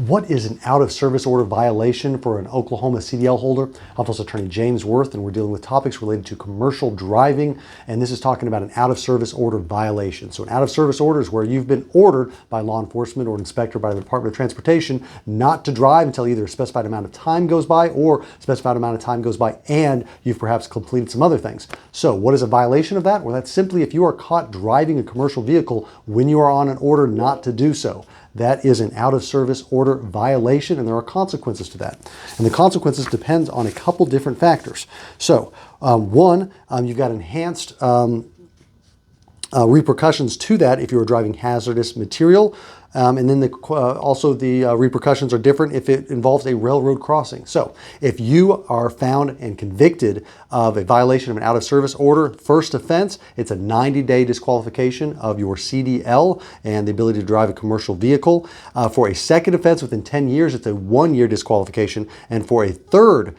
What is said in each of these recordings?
What is an out-of-service order violation for an Oklahoma CDL holder? I'm also attorney James Worth, and we're dealing with topics related to commercial driving, and this is talking about an out-of-service order violation. So an out-of-service order is where you've been ordered by law enforcement or an inspector by the Department of Transportation not to drive until either a specified amount of time goes by or a specified amount of time goes by and you've perhaps completed some other things. So what is a violation of that? Well, that's simply if you are caught driving a commercial vehicle when you are on an order not to do so. That is an out-of-service order violation, and there are consequences to that. And the consequences depend on a couple different factors. So, one, you've got enhanced repercussions to that if you are driving hazardous material. And then also the repercussions are different if it involves a railroad crossing. So if you are found and convicted of a violation of an out-of-service order, first offense, it's a 90-day disqualification of your CDL and the ability to drive a commercial vehicle. For a second offense within 10 years, it's a 1-year disqualification. And for a third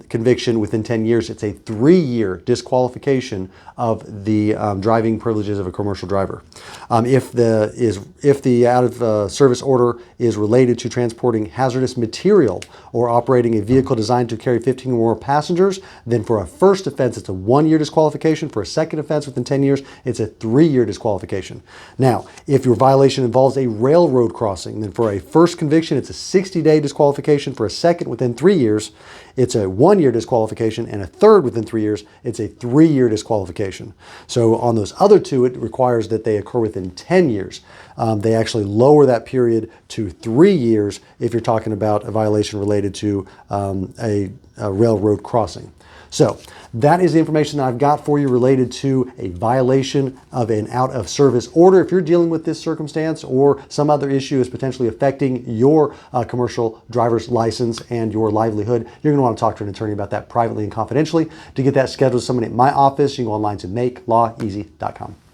conviction within 10 years, it's a 3-year disqualification of the driving privileges of a commercial driver. If the out-of-service order is related to transporting hazardous material or operating a vehicle designed to carry 15 or more passengers, then for a first offense, it's a 1-year disqualification. For a second offense within 10 years, it's a 3-year disqualification. Now, if your violation involves a railroad crossing, then for a first conviction, it's a 60-day disqualification. For a second within 3 years, it's a 1-year disqualification, and a third within 3 years, it's a 3-year disqualification. So on those other two, it requires that they occur within 10 years. They actually lower that period to 3 years if you're talking about a violation related to a railroad crossing. So that is the information that I've got for you related to a violation of an out-of-service order. If you're dealing with this circumstance or some other issue is potentially affecting your commercial driver's license and your livelihood, you're going to want to talk to an attorney about that privately and confidentially. To get that scheduled with someone at my office, you can go online to makelawEasy.com.